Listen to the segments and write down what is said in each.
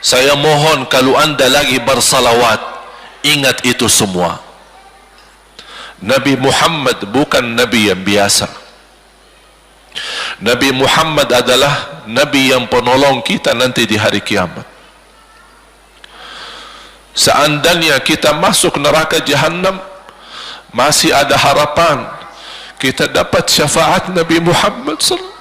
Saya mohon kalau anda lagi bersalawat, ingat itu semua. Nabi Muhammad bukan Nabi yang biasa. Nabi Muhammad adalah Nabi yang penolong kita nanti di hari kiamat. Seandainya kita masuk neraka Jahannam, masih ada harapan kita dapat syafaat Nabi Muhammad sallallahu.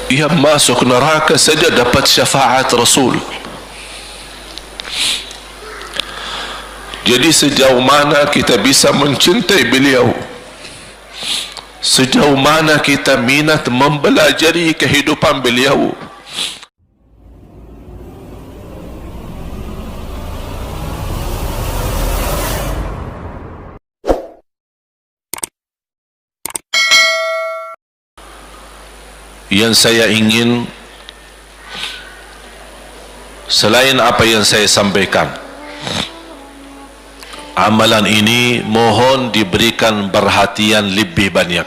Ia masuk neraka saja dapat syafaat Rasul. Jadi sejauh mana kita bisa mencintai beliau, sejauh mana kita minat mempelajari kehidupan beliau. Yang saya ingin, selain apa yang saya sampaikan, amalan ini mohon diberikan perhatian lebih banyak.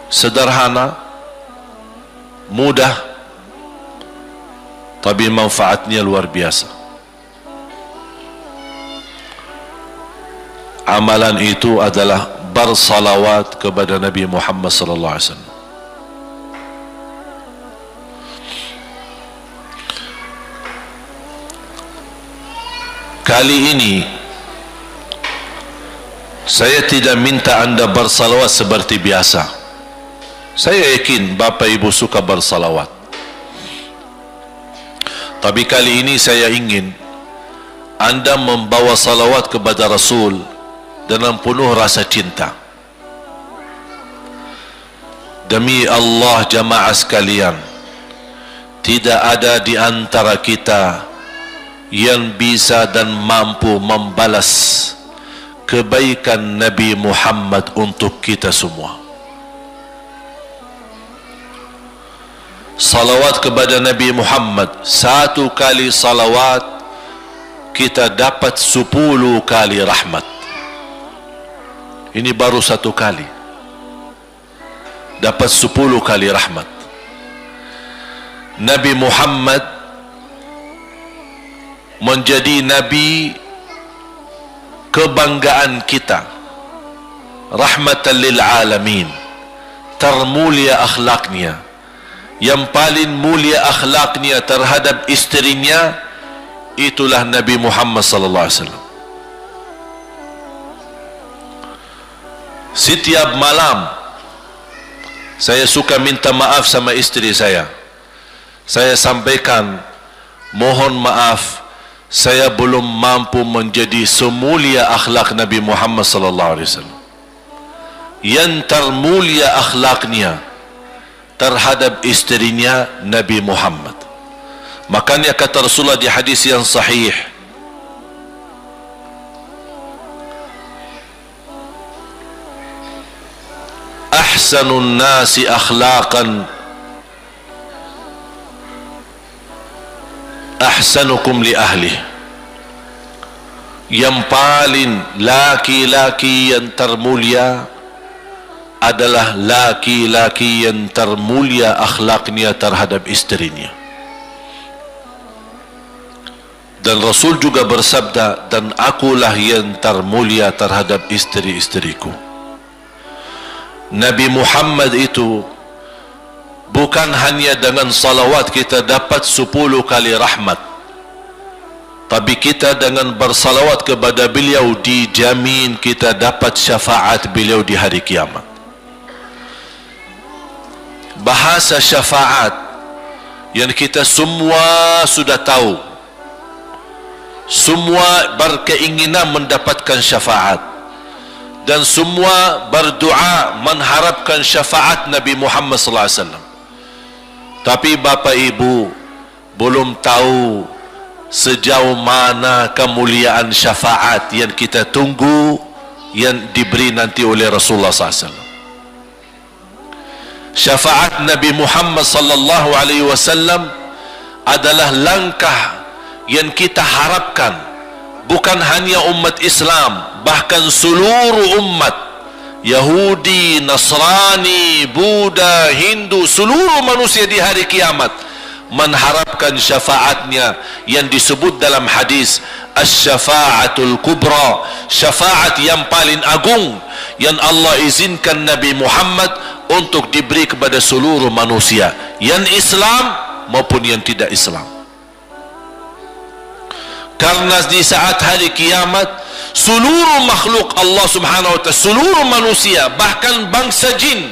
Sederhana, mudah, tapi manfaatnya luar biasa. Amalan itu adalah bersalawat kepada Nabi Muhammad sallallahu alaihi wasallam. Kali ini saya tidak minta anda bersalawat seperti biasa. Saya yakin Bapak Ibu suka bersalawat, tapi kali ini saya ingin anda membawa salawat kepada Rasul dengan penuh rasa cinta. Demi Allah jamaah sekalian, tidak ada di antara kita yang bisa dan mampu membalas kebaikan Nabi Muhammad untuk kita semua. Salawat kepada Nabi Muhammad, satu kali salawat kita dapat 10 kali rahmat. Ini baru satu kali, dapat 10 kali rahmat. Nabi Muhammad menjadi Nabi kebanggaan kita, rahmatan lil alamin, termulia akhlaknya, yang paling mulia akhlaknya terhadap istrinya, itulah Nabi Muhammad sallallahu alaihi wasallam. Setiap malam saya suka minta maaf sama istri saya. Saya sampaikan, mohon maaf, saya belum mampu menjadi semulia akhlak Nabi Muhammad sallallahu alaihi wasallam. Yang termulia akhlaknya terhadap istrinya Nabi Muhammad. Makanya kata Rasulullah di hadis yang sahih, ahsanun nasi akhlaqan ahsanukum li ahli. Yang paling laki-laki yang termulia adalah laki-laki yang termulia akhlaknya terhadap istrinya. Dan Rasul juga bersabda, dan akulah yang termulia terhadap istri-istriku. Nabi Muhammad itu bukan hanya dengan salawat kita dapat 10 kali rahmat, tapi kita dengan bersalawat kepada beliau dijamin kita dapat syafaat beliau di hari kiamat. Bahasa syafaat yang kita semua sudah tahu, semua berkeinginan mendapatkan syafaat, dan semua berdoa mengharapkan syafaat Nabi Muhammad sallallahu alaihi wasallam. Tapi Bapak Ibu, belum tahu sejauh mana kemuliaan syafaat yang kita tunggu yang diberi nanti oleh Rasulullah SAW. Syafaat Nabi Muhammad sallallahu alaihi wasallam adalah langkah yang kita harapkan, bukan hanya umat Islam, bahkan seluruh umat, Yahudi, Nasrani, Buddha, Hindu, seluruh manusia di hari kiamat mengharapkan syafaatnya yang disebut dalam hadis Asy-Syafa'atul Kubra, syafaat yang paling agung yang Allah izinkan Nabi Muhammad untuk diberi kepada seluruh manusia, yang Islam maupun yang tidak Islam. Karena di saat hari kiamat seluruh makhluk Allah Subhanahu wa ta'ala, seluruh manusia, bahkan bangsa jin,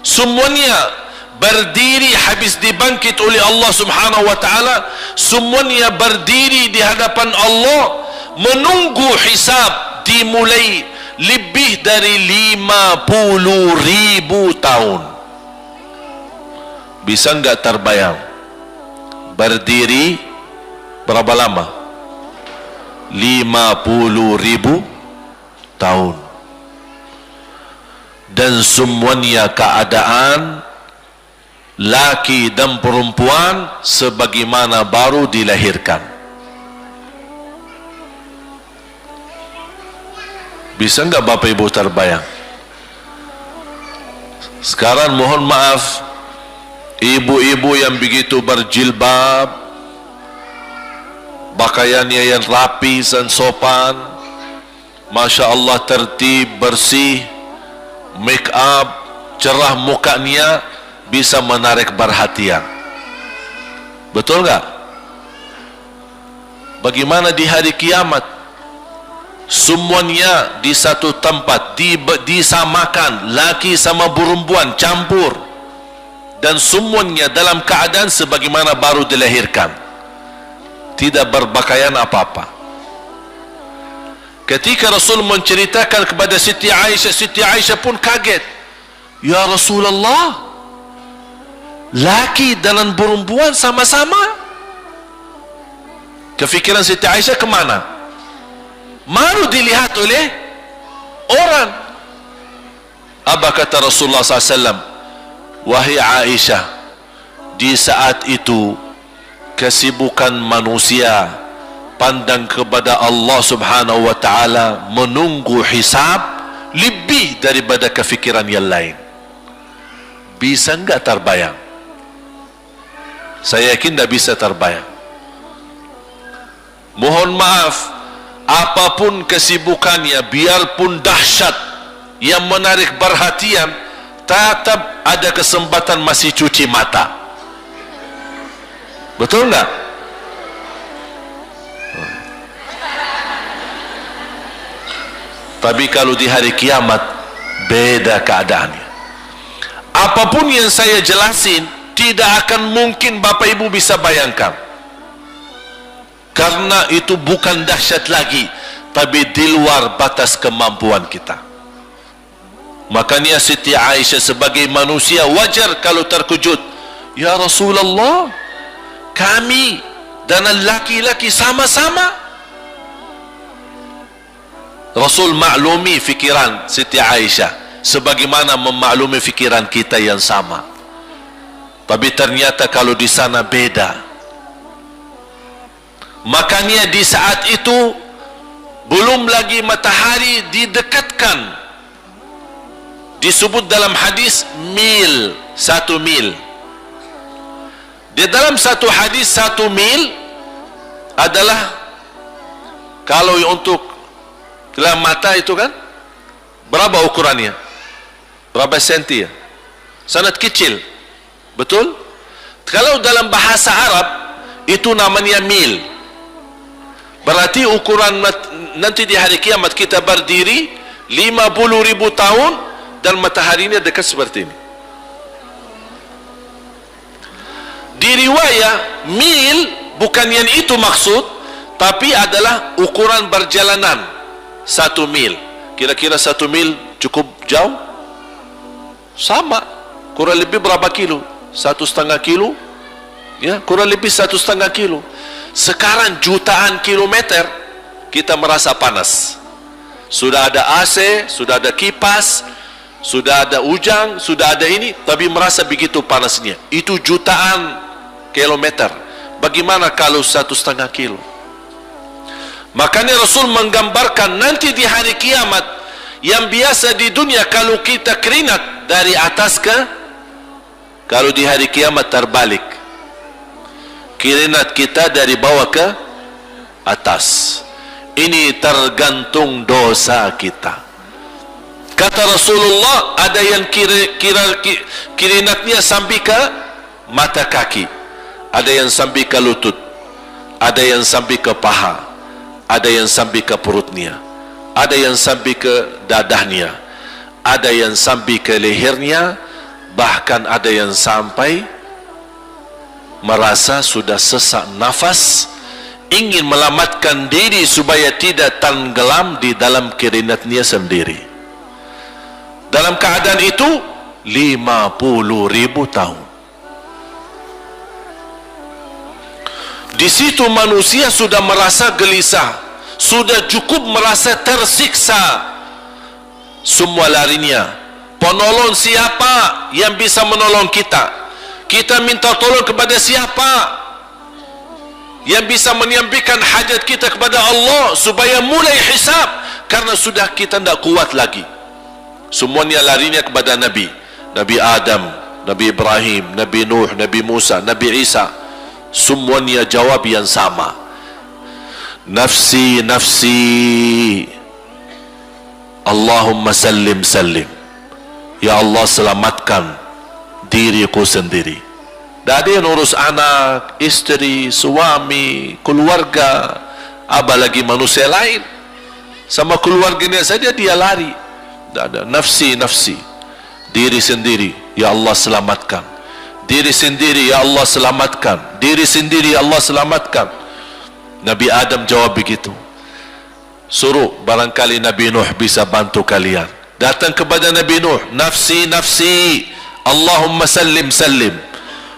semuanya berdiri habis dibangkit oleh Allah Subhanahu wa ta'ala, semuanya berdiri di hadapan Allah menunggu hisab dimulai lebih dari 50.000 tahun. Bisa enggak terbayang berdiri berapa lama? 50.000 tahun. Dan semuanya keadaan laki dan perempuan sebagaimana baru dilahirkan. Bisa enggak Bapak Ibu terbayang? Sekarang mohon maaf, ibu-ibu yang begitu berjilbab, pakaiannya yang rapi dan sopan, Masya Allah, tertib, bersih, make up, cerah mukanya, bisa menarik perhatian. Betul enggak? Bagaimana di hari kiamat? Semuanya di satu tempat, disamakan, laki sama perempuan campur, dan semuanya dalam keadaan sebagaimana baru dilahirkan, tidak berpakaian apa-apa. Ketika Rasul menceritakan kepada Siti Aisyah pun kaget. Ya Rasulullah, laki dan perempuan sama-sama. Kefikiran Siti Aisyah kemana? Malu dilihat oleh orang. Apa kata Rasulullah SAW? Wahai Aisyah, di saat itu kesibukan manusia pandang kepada Allah Subhanahu wa ta'ala, menunggu hisab lebih daripada kefikiran yang lain. Bisa enggak terbayang? Saya yakin tidak bisa terbayang. Mohon maaf, apapun kesibukannya, biarpun dahsyat yang menarik perhatian, tetap ada kesempatan masih cuci mata. Betul enggak? Tapi kalau di hari kiamat beda keadaannya. Apapun yang saya jelasin tidak akan mungkin Bapak Ibu bisa bayangkan, karena itu bukan dahsyat lagi, tapi di luar batas kemampuan kita. Makanya Siti Aisyah sebagai manusia wajar kalau terkejut. Ya Rasulullah, kami dan laki-laki sama-sama. Rasul maklumi fikiran Siti Aisyah sebagaimana memaklumi fikiran kita yang sama. Tapi ternyata kalau di sana beda. Makanya di saat itu belum lagi matahari didekatkan. Disebut dalam hadis mil, 1 mil. Di dalam satu hadis 1 mil adalah, kalau untuk dalam mata itu kan berapa ukurannya? Berapa senti ya? Sangat kecil. Betul? Kalau dalam bahasa Arab itu namanya mil. Berarti ukuran nanti di hari kiamat kita berdiri 50.000 tahun dan mataharinya dekat seperti ini. Di riwayat mil bukan yang itu maksud, tapi adalah ukuran perjalanan 1 mil. Kira-kira 1 mil cukup jauh? Sama, kurang lebih berapa kilo? 1,5 kilo? Ya, kurang lebih 1,5 kilo. Sekarang jutaan kilometer kita merasa panas. Sudah ada AC, sudah ada kipas, sudah ada ujang, sudah ada ini, tapi merasa begitu panasnya. Itu jutaan kilometer. Bagaimana kalau 1,5 kilo? Makanya Rasul menggambarkan nanti di hari kiamat, yang biasa di dunia kalau kita keringat dari atas ke, kalau di hari kiamat terbalik, keringat kita dari bawah ke atas. Ini tergantung dosa kita. Kata Rasulullah, ada yang keringatnya sampai ke mata kaki, ada yang sampai ke lutut, ada yang sampai ke paha, ada yang sampai ke perutnya, ada yang sampai ke dadahnya, ada yang sampai ke lehernya, bahkan ada yang sampai merasa sudah sesak nafas, ingin melamatkan diri supaya tidak tenggelam di dalam keringatnya sendiri. Dalam keadaan itu 50.000 tahun. Di situ manusia sudah merasa gelisah, sudah cukup merasa tersiksa. Semua larinya, penolong siapa yang bisa menolong kita? Kita minta tolong kepada siapa yang bisa menyampaikan hajat kita kepada Allah supaya mulai hisab? Karena sudah kita tidak kuat lagi. Semuanya larinya kepada Nabi, Nabi Adam, Nabi Ibrahim, Nabi Nuh, Nabi Musa, Nabi Isa. Semuanya jawab yang sama, nafsi, nafsi, Allahumma sallim, sallim. Ya Allah, selamatkan diriku sendiri. Tak ada yang urus anak, istri, suami, keluarga, apalagi manusia lain. Sama keluarganya saja dia lari. Tak ada. Nafsi, nafsi, diri sendiri, ya Allah selamatkan. Diri sendiri, ya Allah selamatkan. Diri sendiri, ya Allah selamatkan. Nabi Adam jawab begitu. Suruh barangkali Nabi Nuh bisa bantu kalian. Datang kepada Nabi Nuh, nafsi, nafsi, Allahumma sallim, sallim.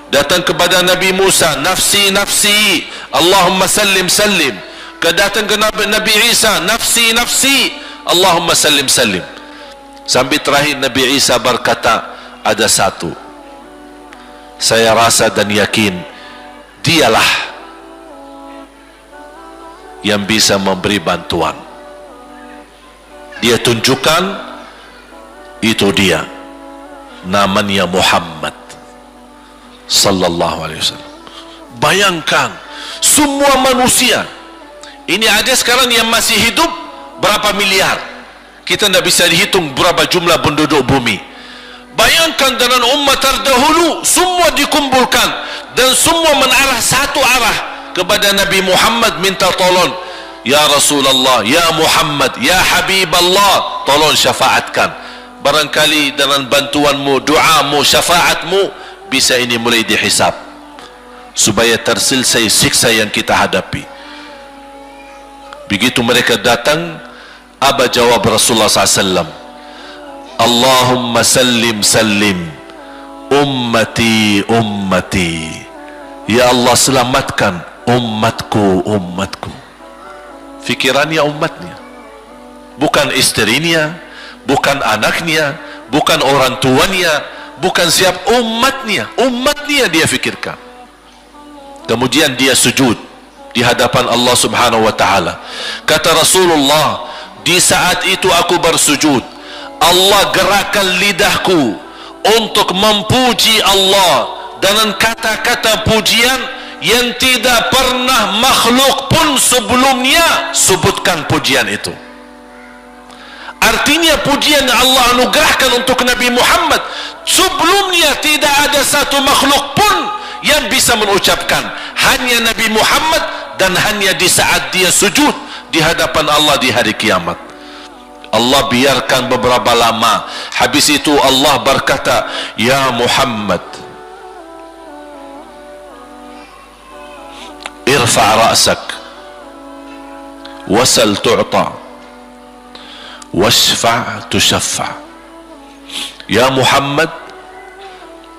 Datang kepada Nabi Musa, nafsi, nafsi, Allahumma sallim, sallim. Datang ke Nabi Isa, nafsi, nafsi, Allahumma sallim, sallim. Sampai terakhir Nabi Isa berkata, ada satu, saya rasa dan yakin dialah yang bisa memberi bantuan. Dia tunjukkan, itu dia, namanya Muhammad sallallahu alaihi wasallam. Bayangkan semua manusia ini ada sekarang yang masih hidup berapa miliar, kita tidak bisa dihitung berapa jumlah penduduk bumi. Bayangkan dengan umat terdahulu semua dikumpulkan dan semua menarah satu arah kepada Nabi Muhammad, minta tolong, ya Rasulullah, ya Muhammad, ya Habiballah, tolong syafaatkan. Barangkali dengan bantuanmu, doamu, syafaatmu bisa ini mulai dihisab supaya terselesai siksa yang kita hadapi. Begitu mereka datang, apa jawab Rasulullah SAW? Allahumma sallim, sallim, ummati, ummati. Ya Allah, selamatkan umatku, umatku. Fikirannya umatnya, bukan istrinya, bukan anaknya, bukan orang tuanya, bukan siap, umatnya. Umatnya dia fikirkan. Kemudian dia sujud di hadapan Allah Subhanahu wa ta'ala. Kata Rasulullah, di saat itu aku bersujud, Allah gerakkan lidahku untuk memuji Allah dengan kata-kata pujian yang tidak pernah makhluk pun sebelumnya sebutkan pujian itu. Artinya pujian yang Allah anugerahkan untuk Nabi Muhammad sebelumnya tidak ada satu makhluk pun yang bisa mengucapkan, hanya Nabi Muhammad, dan hanya di saat dia sujud di hadapan Allah di hari kiamat. Allah biarkan beberapa lama, habis itu Allah berkata, ya Muhammad, irfa' ra'sak wasal tu'ta washfa' tushaffa'. Ya Muhammad,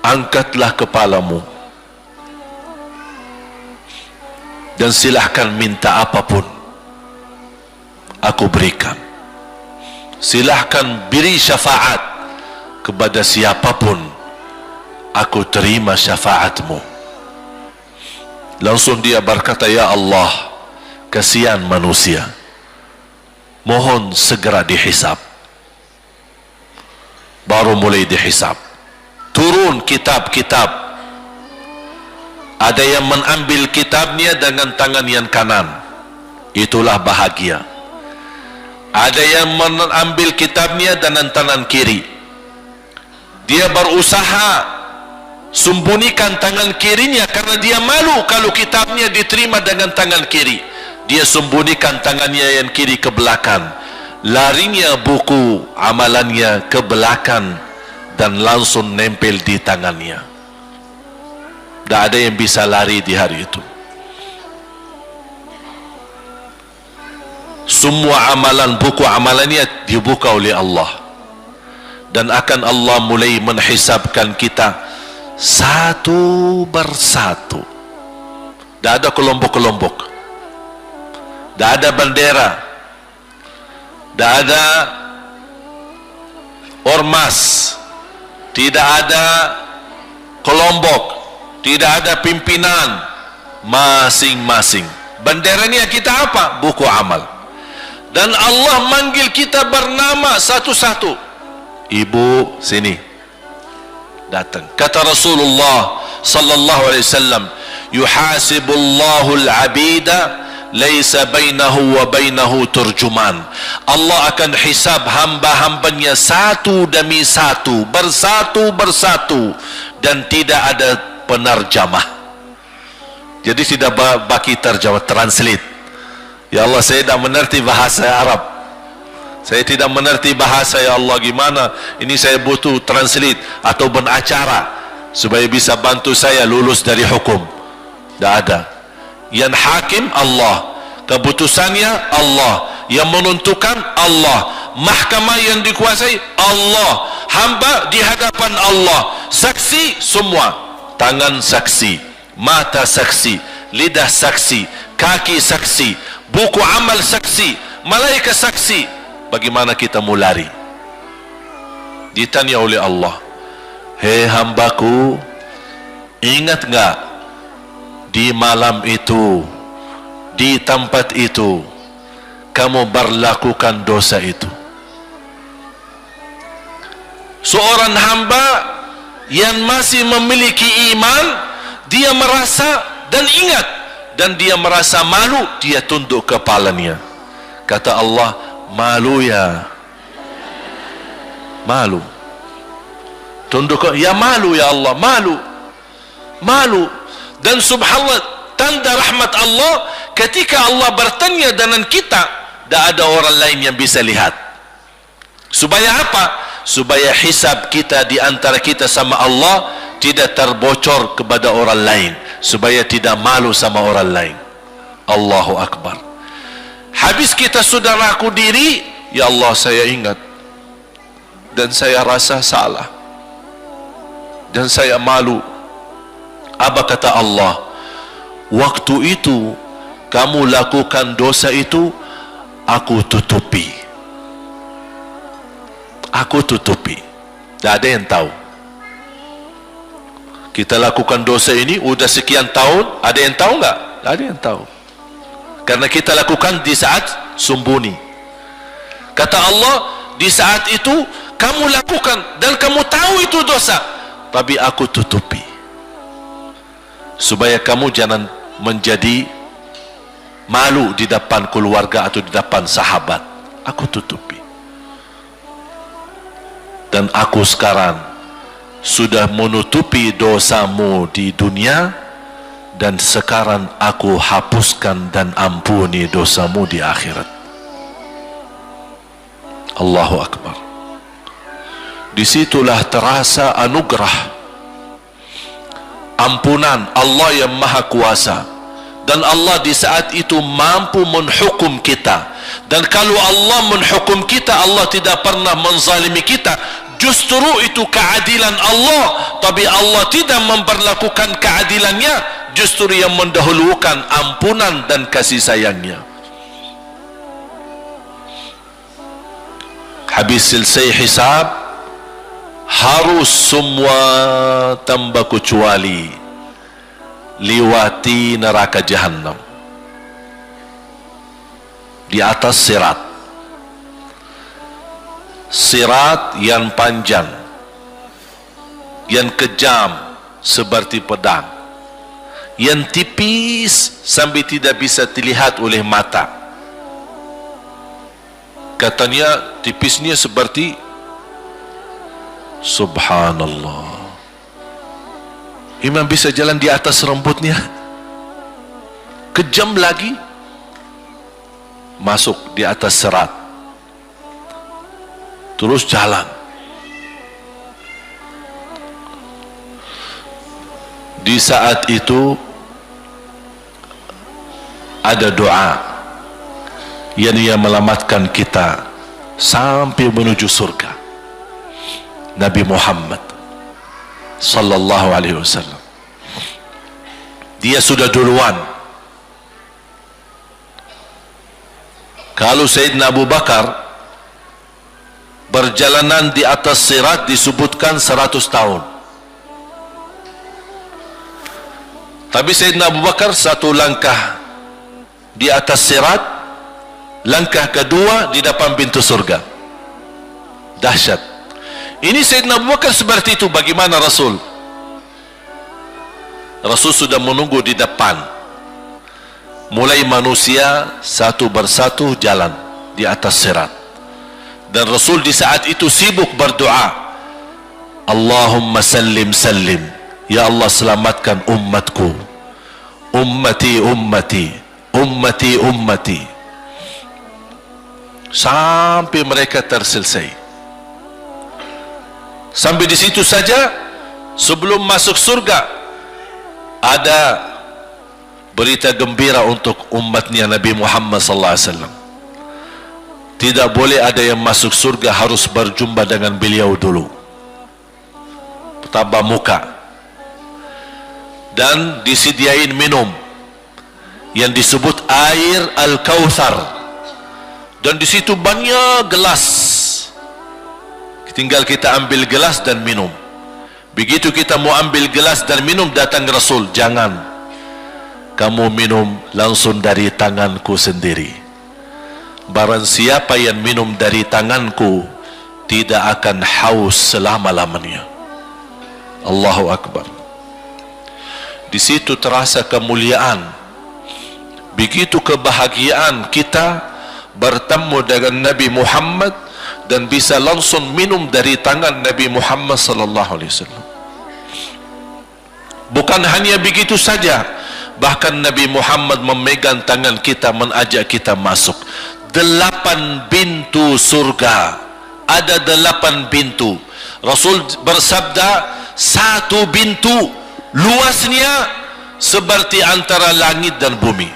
angkatlah kepalamu, dan silahkan minta apapun, aku berikan. Silahkan beri syafaat kepada siapapun, aku terima syafaatmu. Langsung dia berkata, ya Allah, kasihan manusia, mohon segera dihisab. Baru mulai dihisab, turun kitab-kitab. Ada yang mengambil kitabnya dengan tangan yang kanan, itulah bahagia. Ada yang mengambil kitabnya dengan tangan kiri, dia berusaha sembunyikan tangan kirinya karena dia malu kalau kitabnya diterima dengan tangan kiri. Dia sembunyikan tangannya yang kiri ke belakang, larinya buku amalannya ke belakang dan langsung nempel di tangannya. Tak ada yang bisa lari di hari itu. Semua amalan, buku amalannya dibuka oleh Allah, dan akan Allah mulai menghisabkan kita satu persatu. Tak ada kelompok-kelompok, tak ada bendera, tak ada ormas, tidak ada kelompok, tidak ada pimpinan. Masing-masing benderanya kita apa? Buku amal. Dan Allah manggil kita bernama satu-satu. Ibu, sini, datang. Kata Rasulullah sallallahu alaihi wasallam, yuhasibullahu al-abida laisa bainahu wa bainahu turjuman. Allah akan hisab hamba-hambanya satu demi satu, bersatu-bersatu, dan tidak ada penerjemah. Jadi tidak bagi terjemah, translate. Ya Allah, saya tidak mengerti bahasa Arab, saya tidak mengerti bahasa, ya Allah, gimana ini, saya butuh translate atau benacara supaya bisa bantu saya lulus dari hukum. Tidak ada. Yang hakim Allah, keputusannya Allah, yang menentukan Allah, mahkamah yang dikuasai Allah, hamba di hadapan Allah, saksi semua, tangan saksi, mata saksi, lidah saksi, kaki saksi, buku amal saksi, malaikat saksi. Bagaimana kita mau lari? Ditanya oleh Allah, hei hambaku, ingat enggak di malam itu, di tempat itu, kamu berlakukan dosa itu? Seorang hamba yang masih memiliki iman, dia merasa dan ingat, dan dia merasa malu, dia tunduk kepalanya. Kata Allah, malu ya, malu. Tunduk, ya malu ya Allah, malu, malu. Dan subhanallah, tanda rahmat Allah, ketika Allah bertanya dengan kita, tak ada orang lain yang bisa lihat. Supaya apa? Supaya hisab kita di antara kita sama Allah tidak terbocor kepada orang lain, supaya tidak malu sama orang lain. Allahu Akbar. Habis kita sudah laku diri, ya Allah, saya ingat dan saya rasa salah dan saya malu. Apa kata Allah? Waktu itu kamu lakukan dosa itu, aku tutupi, aku tutupi. Tak ada yang tahu. Kita lakukan dosa ini udah sekian tahun, ada yang tahu enggak? Tak ada yang tahu. Karena kita lakukan di saat sembunyi. Kata Allah, di saat itu kamu lakukan dan kamu tahu itu dosa, tapi aku tutupi supaya kamu jangan menjadi malu di depan keluarga atau di depan sahabat. Aku tutupi. Dan aku sekarang sudah menutupi dosamu di dunia, dan sekarang aku hapuskan dan ampuni dosamu di akhirat. Allahu Akbar. Disitulah terasa anugerah, ampunan Allah yang maha kuasa. Dan Allah di saat itu mampu menghukum kita. Dan kalau Allah menghukum kita, Allah tidak pernah menzalimi kita. Justru itu keadilan Allah, tapi Allah tidak memperlakukan keadilannya justru yang mendahulukan ampunan dan kasih sayangnya. Habis selesai hisab, harus semua tanpa kecuali liwati neraka Jahannam di atas sirat. Sirat yang panjang, yang kejam seperti pedang, yang tipis sampai tidak bisa dilihat oleh mata. Katanya tipisnya seperti, subhanallah, imam bisa jalan di atas rambutnya. Kejam lagi, masuk di atas serat, terus jalan. Di saat itu ada doa yang ia melamatkan kita sampai menuju surga. Nabi Muhammad sallallahu alaihi wasallam, dia sudah duluan. Kalau Sayyidina Abu Bakar perjalanan di atas sirat disebutkan 100 tahun, tapi Sayyidina Abu Bakar satu langkah di atas sirat, langkah kedua di depan pintu surga. Dahsyat. Ini Sayyidina Abu Bakar seperti itu. Bagaimana Rasul? Rasul sudah menunggu di depan. Mulai manusia satu persatu jalan di atas sirat, dan Rasul di saat itu sibuk berdoa, Allahumma sallim sallim, ya Allah selamatkan umatku, ummati ummati, ummati ummati, sampai mereka terselesai. Sampai di situ saja. Sebelum masuk surga ada berita gembira untuk umatnya Nabi Muhammad sallallahu alaihi wasallam. Tidak boleh ada yang masuk surga, harus berjumpa dengan beliau dulu, tatap muka, dan disediain minum yang disebut air Al-Kautsar, dan di situ banyak gelas. Tinggal kita ambil gelas dan minum. Begitu kita mau ambil gelas dan minum, datang Rasul, jangan kamu minum langsung dari tanganku sendiri. Barang siapa yang minum dari tanganku tidak akan haus selama-lamanya. Allahu Akbar. Di situ terasa kemuliaan. Begitu kebahagiaan kita bertemu dengan Nabi Muhammad dan bisa langsung minum dari tangan Nabi Muhammad sallallahu alaihi wasallam. Bukan hanya begitu saja, bahkan Nabi Muhammad memegang tangan kita, mengajak kita masuk 8 pintu surga. Ada 8 pintu. Rasul bersabda, satu pintu luasnya seperti antara langit dan bumi.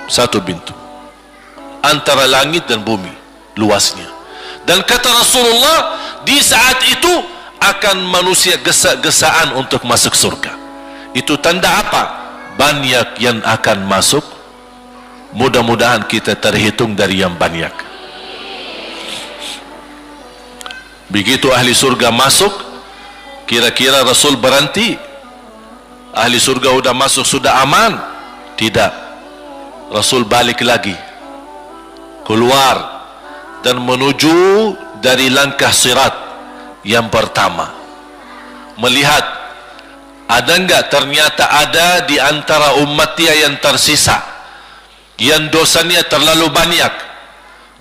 Satu pintu antara langit dan bumi luasnya. Dan kata Rasulullah, di saat itu akan manusia gesa-gesaan untuk masuk surga. Itu tanda apa? Banyak yang akan masuk. Mudah-mudahan kita terhitung dari yang banyak. Begitu ahli surga masuk, kira-kira Rasul berhenti? Ahli surga sudah masuk, sudah aman? Tidak. Rasul balik lagi, keluar dan menuju dari langkah sirat yang pertama, melihat ada enggak ternyata ada di antara umatnya yang tersisa, yang dosanya terlalu banyak,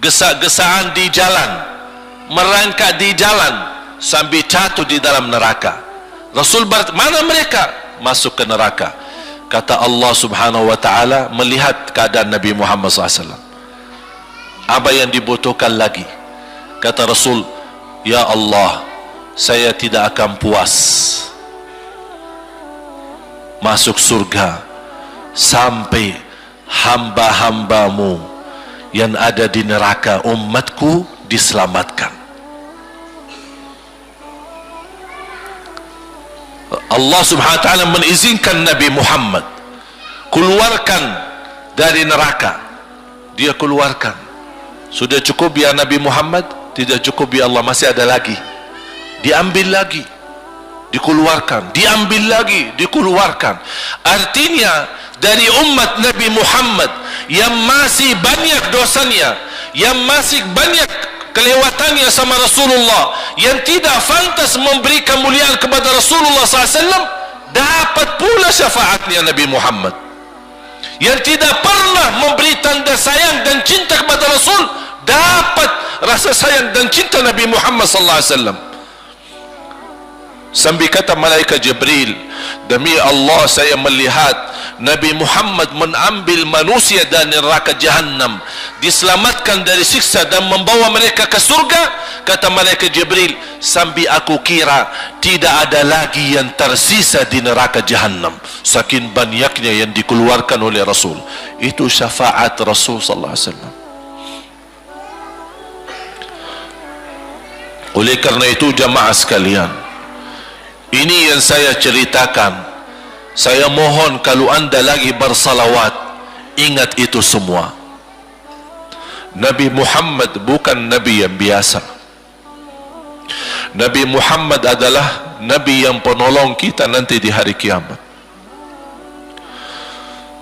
gesa-gesaan di jalan, merangkak di jalan sampai jatuh di dalam neraka. Rasul mana mereka? Masuk ke neraka. Kata Allah subhanahu wa ta'ala melihat keadaan Nabi Muhammad SAW, apa yang dibutuhkan lagi? Kata Rasul, ya Allah, saya tidak akan puas masuk surga sampai hamba-hambamu yang ada di neraka, umatku, diselamatkan. Allah subhanahu wa ta'ala mengizinkan Nabi Muhammad keluarkan dari neraka. Dia keluarkan. Sudah cukup ya Nabi Muhammad? Tidak cukup ya Allah, masih ada lagi. Diambil lagi, dikeluarkan, diambil lagi, dikeluarkan. Artinya dari umat Nabi Muhammad yang masih banyak dosanya, yang masih banyak kelewatannya sama Rasulullah, yang tidak pantas memberi kemuliaan kepada Rasulullah SAW, dapat pula syafaatnya Nabi Muhammad. Yang tidak pernah memberi tanda sayang dan cinta kepada Rasul, dapat rasa sayang dan cinta Nabi Muhammad SAW. Sambil kata malaikat Jibril, demi Allah saya melihat Nabi Muhammad mengambil manusia dari neraka Jahannam, diselamatkan dari siksa dan membawa mereka ke surga. Kata malaikat Jibril, sambil aku kira tidak ada lagi yang tersisa di neraka Jahannam, saking banyaknya yang dikeluarkan oleh Rasul. Itu syafaat Rasul sallallahu alaihi wasallam. Oleh karena itu jamaah sekalian, ini yang saya ceritakan. Saya mohon kalau anda lagi bersalawat, ingat itu semua. Nabi Muhammad bukan Nabi yang biasa. Nabi Muhammad adalah Nabi yang penolong kita nanti di hari kiamat.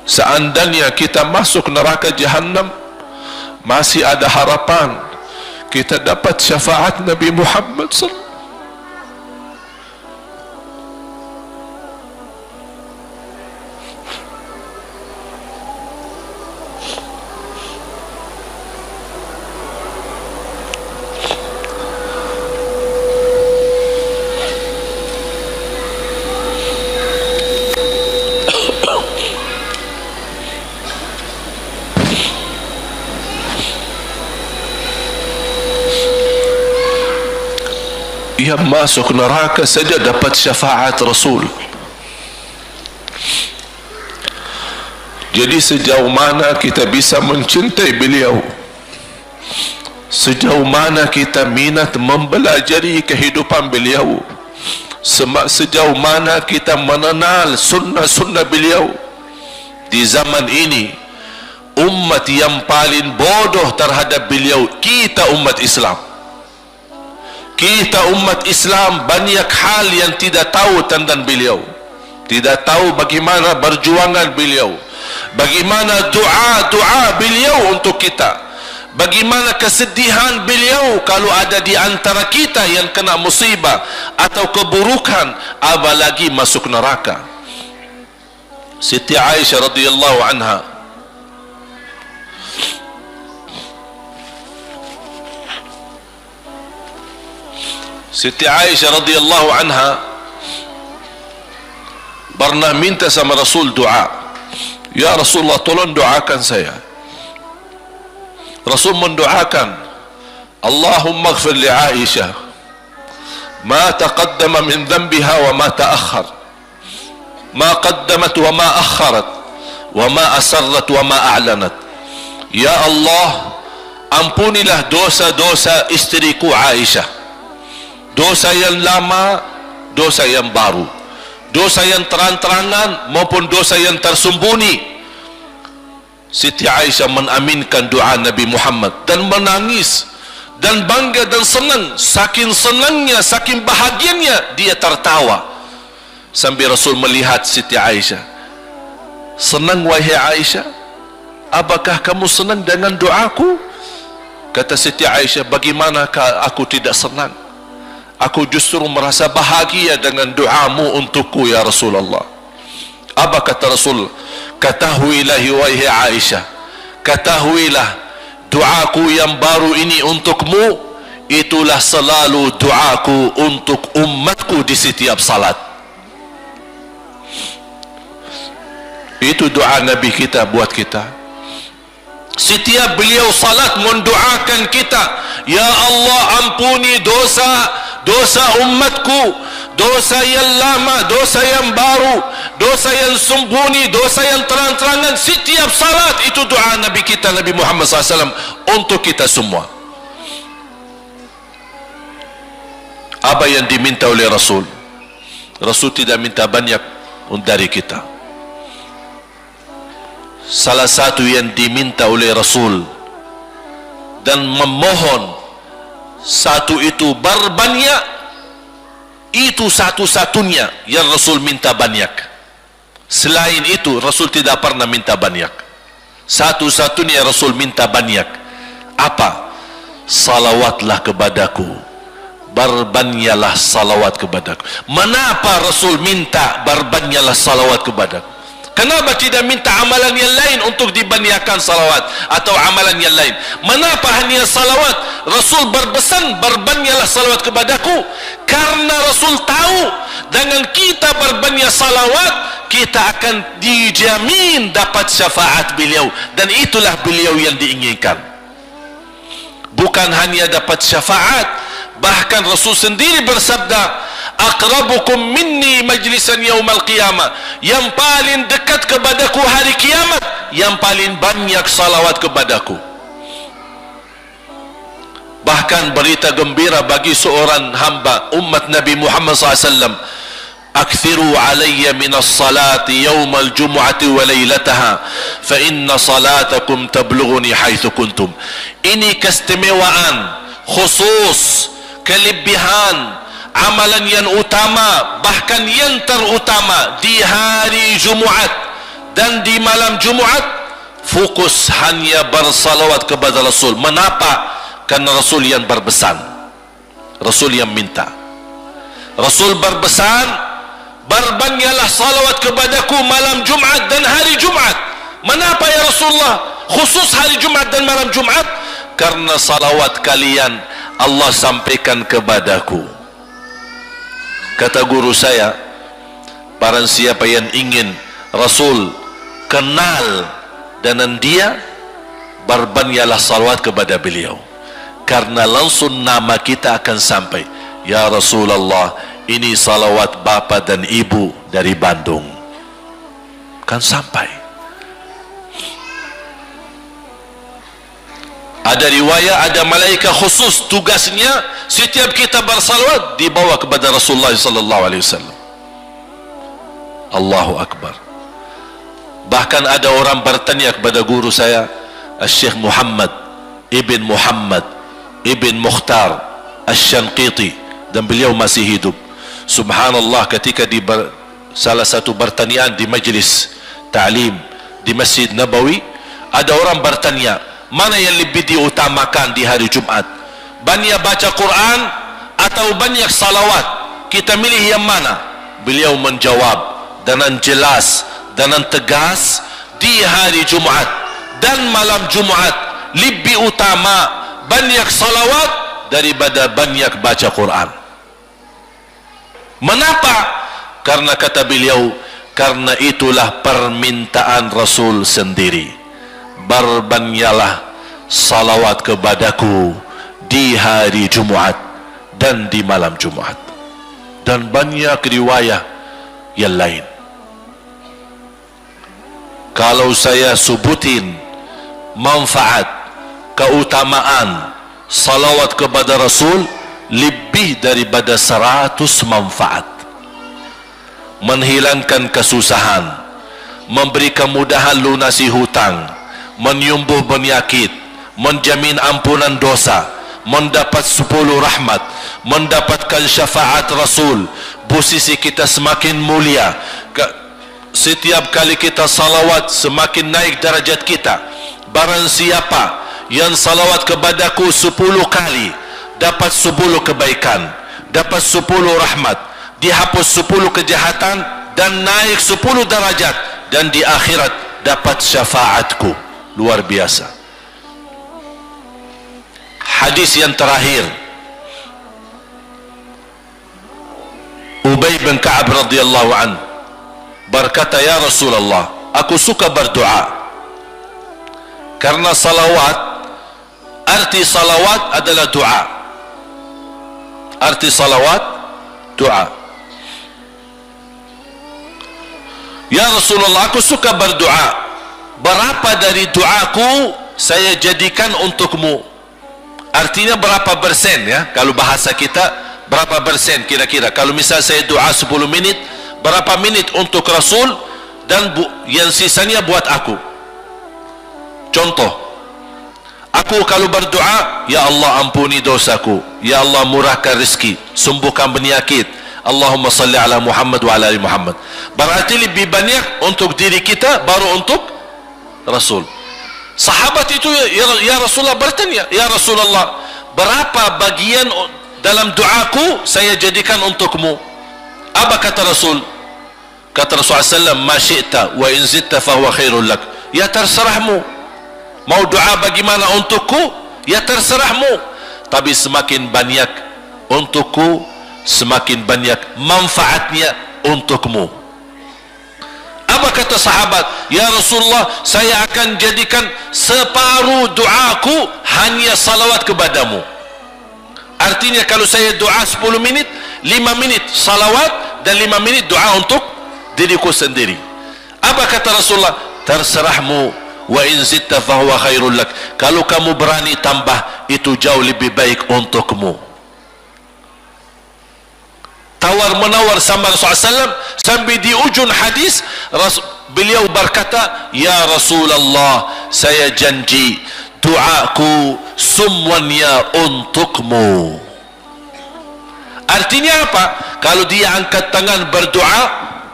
Seandainya kita masuk neraka Jahannam, masih ada harapan kita dapat syafaat Nabi Muhammad sallallahu. Yang masuk neraka saja dapat syafaat Rasul. Jadi sejauh mana kita bisa mencintai beliau, sejauh mana kita minat mempelajari kehidupan beliau, sejauh mana kita mengenal sunnah-sunnah beliau. Di zaman ini umat yang paling bodoh terhadap beliau kita, umat Islam. Kita umat Islam banyak hal yang tidak tahu tentang beliau, tidak tahu bagaimana perjuangan beliau, bagaimana doa beliau untuk kita, bagaimana kesedihan beliau kalau ada di antara kita yang kena musibah atau keburukan, apalagi masuk neraka. Siti Aisyah radhiyallahu anha, Siti Aisyah radhiyallahu anha pernah minta sama Rasul doa. Ya Rasulullah, tolong doakan saya. Rasul mendoakan, Allahumma ighfir li Aisyah ma taqaddama min dhanbiha wa ma ta'akhkhar, ma qaddamat wa ma akharat, wa ma asarrat wa ma a'lanat. Ya Allah, ampunilah dosa-dosa istriku Aisyah, dosa yang lama, dosa yang baru, dosa yang terang-terangan maupun dosa yang tersembunyi. Siti Aisyah menaminkan doa Nabi Muhammad dan menangis dan bangga dan senang. Saking senangnya, saking bahagianya, dia tertawa sambil Rasul melihat Siti Aisyah. Senang wahai Aisyah? Apakah kamu senang dengan doaku? Kata Siti Aisyah, bagaimanakah aku tidak senang? Aku justru merasa bahagia dengan doamu untukku ya Rasulullah. Apa kata Rasul? Ketahuilah wahai Aisyah, ketahuilah doaku yang baru ini untukmu, itulah selalu doaku untuk umatku di setiap salat. Itu doa Nabi kita buat kita. Setiap beliau salat mendoakan kita, ya Allah ampuni dosa umatku, dosa yang lama, dosa yang baru, dosa yang sembunyi, dosa yang terang-terangan. Setiap salat itu doa Nabi kita, Nabi Muhammad SAW untuk kita semua. Apa yang diminta oleh Rasul? Rasul tidak minta banyak dari kita. Salah satu yang diminta oleh Rasul dan memohon satu itu berbanyak, itu satu-satunya yang Rasul minta banyak. Selain itu Rasul tidak pernah minta banyak. Satu-satunya Rasul minta banyak apa? Salawatlah kepadaku, berbanyaklah salawat kepadaku. Mengapa Rasul minta berbanyaklah salawat kepadaku? Kenapa tidak minta amalan yang lain untuk dibanyakkan salawat atau amalan yang lain? Mengapa hanya salawat? Rasul berpesan berbanyaklah salawat kepadaku karena Rasul tahu dengan kita berbanyak salawat kita akan dijamin dapat syafaat beliau, dan itulah beliau yang diinginkan. Bukan hanya dapat syafaat, bahkan Rasul sendiri bersabda, aqrabukum minni majlisan yaumal qiyamah, yang paling dekat kepadaku hari kiamat yang paling banyak salawat kepadaku. Bahkan berita gembira bagi seorang hamba umat Nabi Muhammad SAW, akthiru alayya minas salati yaumal jumu'ati wa laylataha fa inna salatakum tablughuni haitsu kuntum. Ini keistimewaan khusus, kelebihan amalan yang utama, bahkan yang terutama di hari Jumaat dan di malam Jumaat, fokus hanya bersalawat kepada Rasul. Mengapa? Karena Rasul yang berpesan, Rasul yang minta. Rasul berpesan, berbanyaklah salawat kepadaku malam Jumaat dan hari Jumaat. Mengapa ya Rasulullah khusus hari Jumaat dan malam Jumaat? Karena salawat kalian Allah sampaikan kepadaku. Kata guru saya, barang siapa yang ingin Rasul kenal dengan dia, berbanyaklah salawat kepada beliau, karena langsung nama kita akan sampai. Ya Rasulullah, ini salawat bapa dan ibu dari Bandung, kan sampai. Ada riwayat, ada malaikat khusus tugasnya setiap kita bersalawat dibawa kepada Rasulullah sallallahu alaihi wasallam. Allahu akbar. Bahkan ada orang bertanya kepada guru saya, Syekh Muhammad ibn Mukhtar Asy-Syanqiti, dan beliau masih hidup. Subhanallah, ketika di salah satu pertanyaan di majlis ta'lim di Masjid Nabawi, ada orang bertanya, mana yang lebih diutamakan di hari Jumat? Banyak baca Quran atau banyak salawat? Kita milih yang mana? Beliau menjawab dengan jelas, dengan tegas, di hari Jumat dan malam Jumat lebih utama banyak salawat daripada banyak baca Quran. Mengapa? Karena kata beliau, karena itulah permintaan Rasul sendiri. Berbanyaklah salawat kepadaku di hari Jumaat dan di malam Jumaat. Dan banyak riwayat yang lain. Kalau saya sebutin manfaat, keutamaan salawat kepada Rasul, lebih daripada 100 manfaat. Menghilangkan kesusahan, memberi kemudahan lunasi hutang, menyembuh penyakit, menjamin ampunan dosa, mendapat 10 rahmat, mendapatkan syafaat Rasul, posisi kita semakin mulia. Setiap kali kita salawat semakin naik darajat kita. Barang siapa yang salawat kepadaku 10 kali, dapat 10 kebaikan, dapat 10 rahmat, dihapus 10 kejahatan, dan naik 10 darajat, dan di akhirat dapat syafaatku. Luar biasa. Hadis yang terakhir, Ubay bin Ka'ab radhiyallahu an berkata, ya Rasulullah, aku suka berdoa. Karena salawat, arti salawat adalah doa. Arti salawat, doa. Ya Rasulullah, aku suka berdoa. Berapa dari doaku saya jadikan untukmu? Artinya berapa persen ya? Kalau bahasa kita, berapa persen kira-kira? Kalau misal saya doa 10 menit, berapa menit untuk Rasul dan yang sisanya buat aku? Contoh, aku kalau berdoa, ya Allah ampuni dosaku, ya Allah murahkan rezeki, sembuhkan penyakit, Allahumma salli ala Muhammad wa ala ali Muhammad. Berarti lebih banyak untuk diri kita baru untuk Rasul. Sahabat itu ya Rasulullah bertanya, ya Rasulullah, berapa bagian dalam doaku saya jadikan untukmu? Apa kata Rasul? Kata Rasulullah SAW, ma syi'ta wa in zitta fahuwa khairul lak. Ya terserahmu, mau doa bagaimana untukku, ya terserahmu, tapi semakin banyak untukku, semakin banyak manfaatnya untukmu. Apa kata sahabat? Ya Rasulullah, saya akan jadikan separuh doaku hanya salawat kepadamu. Artinya kalau saya doa 10 menit, 5 menit salawat dan 5 menit doa untuk diriku sendiri. Apa kata Rasulullah? Terserahmu, wa in zitta fahuwa khairul lak. Kalau kamu berani tambah, itu jauh lebih baik untukmu. Tawar menawar sama Rasulullah SAW, sampai di ujung hadis beliau berkata, ya Rasulullah, saya janji doaku semuanya untukmu. Artinya apa? Kalau dia angkat tangan berdoa,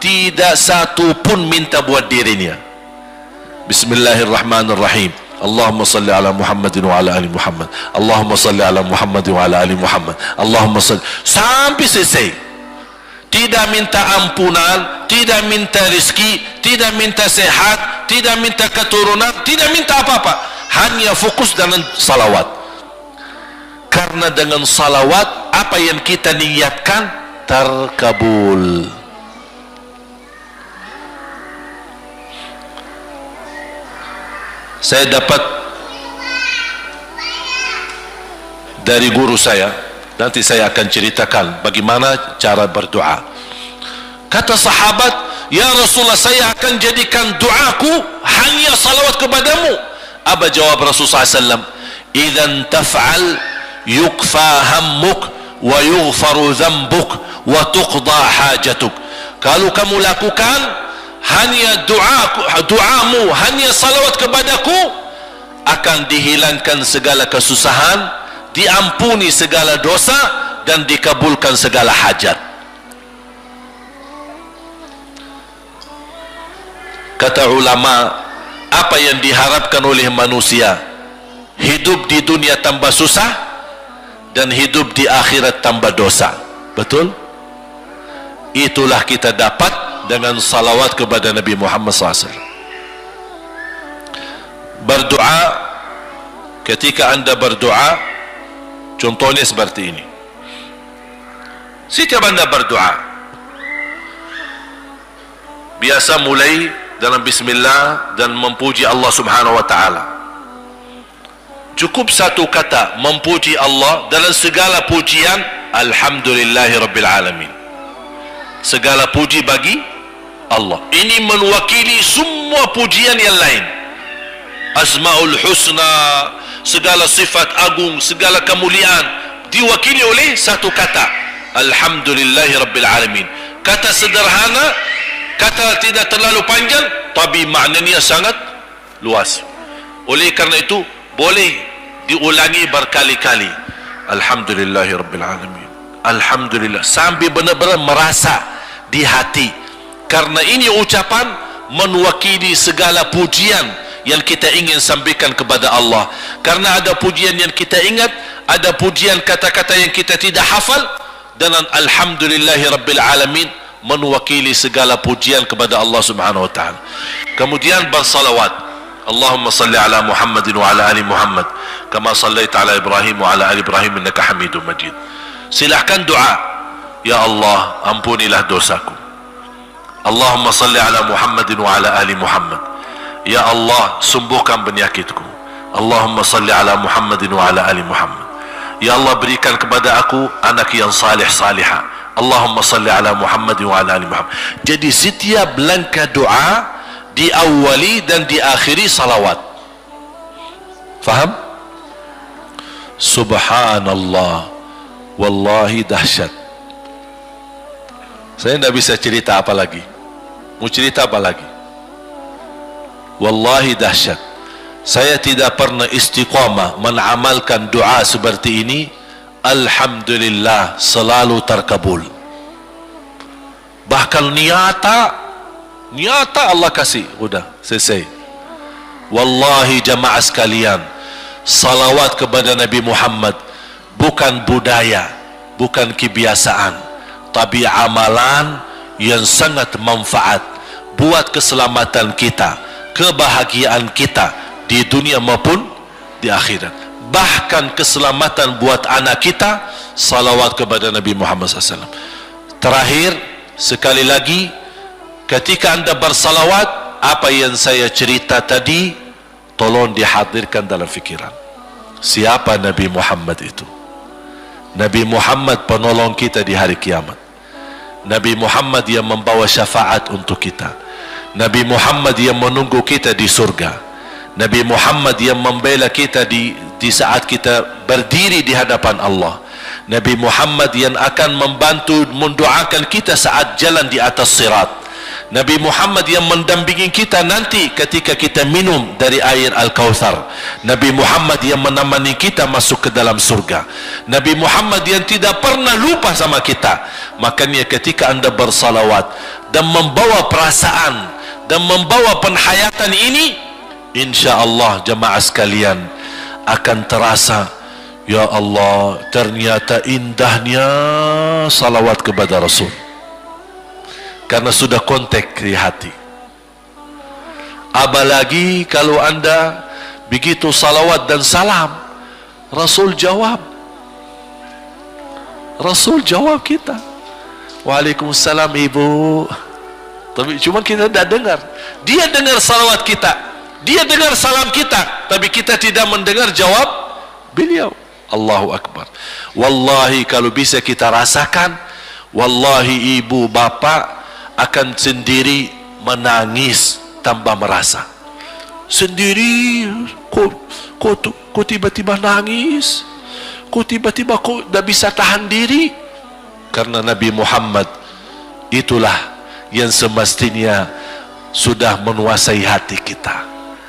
tidak satu pun minta buat dirinya. Bismillahirrahmanirrahim. Allahumma salli ala Muhammadin wa ala ali Muhammad. Allahumma salli ala Muhammadin wa ala ali Muhammad. Allahumma salli, sampai selesai. Tidak minta ampunan, tidak minta rezeki, tidak minta sehat, tidak minta keturunan, tidak minta apa-apa, hanya fokus dengan salawat. Karena dengan salawat, apa yang kita niatkan terkabul. Saya dapat dari guru saya, nanti saya akan ceritakan bagaimana cara berdoa. Kata sahabat, ya Rasulullah, saya akan jadikan doaku hanya salawat kepadamu. Apa jawab Rasulullah SAW? Idzan taf'al yukfa hammuk wa yughfaru dhanbuk wa tuqda hajatuk. Kalau kamu lakukan hanya doamu hanya salawat kepadaku, akan dihilangkan segala kesusahan, diampuni segala dosa, dan dikabulkan segala hajat. Kata ulama, apa yang diharapkan oleh manusia? Hidup di dunia tambah susah dan hidup di akhirat tambah dosa. Betul? Itulah kita dapat dengan salawat kepada Nabi Muhammad SAW. Berdoa, ketika anda berdoa, contohnya seperti ini. Setiap anda berdoa, biasa mulai dengan bismillah dan memuji Allah Subhanahu wa taala. Cukup satu kata memuji Allah dalam segala pujian, alhamdulillahi rabbil alamin. Segala puji bagi Allah. Ini mewakili semua pujian yang lain. Asmaul husna, segala sifat agung, segala kemuliaan diwakili oleh satu kata, alhamdulillahi rabbil alamin. Kata sederhana, kata tidak terlalu panjang, tapi maknanya sangat luas. Oleh karena itu boleh diulangi berkali-kali, alhamdulillahi rabbil alamin, alhamdulillah, sampai benar-benar merasa di hati. Karena ini ucapan mewakili segala pujian yang kita ingin sampaikan kepada Allah. Karena ada pujian yang kita ingat, ada pujian kata-kata yang kita tidak hafal, dan alhamdulillahi rabbil alamin mewakili segala pujian kepada Allah Subhanahu wa taala. Kemudian bersalawat, Allahumma salli ala Muhammadin wa ala ali Muhammad kama sallaita ala Ibrahim wa ala ali Ibrahim innaka Hamidum Majid. Silahkan doa, ya Allah ampunilah dosaku. Allahumma salli ala Muhammadin wa ala ali Muhammad. Ya Allah sembuhkan penyakitku. Allahumma salli ala Muhammadin wa ala ali Muhammad. Ya Allah berikan kepada aku anak yang salih salihah. Allahumma salli ala Muhammadin wa ala ali Muhammad. Jadi setiap langkah doa diawali dan diakhiri salawat. Faham? Subhanallah Wallahi dahsyat. Saya tidak bisa cerita apa lagi. Mau cerita apa lagi? Wallahi dahsyat. Saya tidak pernah istiqamah menamalkan doa seperti ini. Alhamdulillah selalu terkabul. Bahkan nyata Allah kasih. Udah selesai. Wallahi jamaah sekalian, salawat kepada Nabi Muhammad bukan budaya, bukan kebiasaan, tapi amalan yang sangat manfaat buat keselamatan kita, kebahagiaan kita di dunia maupun di akhirat. Bahkan keselamatan buat anak kita, salawat kepada Nabi Muhammad SAW. Terakhir, sekali lagi, ketika anda bersalawat, apa yang saya cerita tadi, tolong dihadirkan dalam fikiran. Siapa Nabi Muhammad itu? Nabi Muhammad penolong kita di hari kiamat. Nabi Muhammad yang membawa syafaat untuk kita. Nabi Muhammad yang menunggu kita di surga. Nabi Muhammad yang membela kita di saat kita berdiri di hadapan Allah. Nabi Muhammad yang akan membantu mendoakan kita saat jalan di atas sirat. Nabi Muhammad yang mendampingi kita nanti ketika kita minum dari air Al-Kautsar. Nabi Muhammad yang menemani kita masuk ke dalam surga. Nabi Muhammad yang tidak pernah lupa sama kita. Makanya ketika anda bersalawat dan membawa perasaan dan membawa penghayatan ini, insya-Allah jemaah sekalian akan terasa, ya Allah, ternyata indahnya salawat kepada Rasul. Karena sudah kontak di hati. Apalagi kalau anda begitu salawat dan salam, Rasul jawab. Rasul jawab kita, Waalaikumsalam ibu. Tapi cuma kita tidak dengar. Dia dengar salawat kita, dia dengar salam kita, tapi kita tidak mendengar jawab beliau. Allahu Akbar. Wallahi kalau bisa kita rasakan, wallahi ibu bapak akan sendiri menangis tanpa merasa. Sendiri, kok tiba-tiba nangis, kok tiba-tiba kok tidak bisa tahan diri. Karena Nabi Muhammad itulah yang semestinya sudah menguasai hati kita,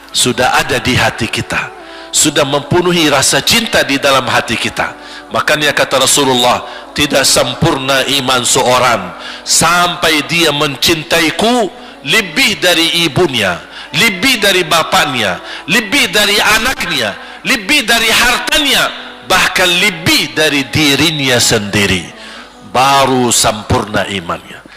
sudah ada di hati kita, sudah mempenuhi rasa cinta di dalam hati kita. Makanya kata Rasulullah, tidak sempurna iman seorang sampai dia mencintaiku lebih dari ibunya, lebih dari bapaknya, lebih dari anaknya, lebih dari hartanya, bahkan lebih dari dirinya sendiri. Baru sempurna imannya.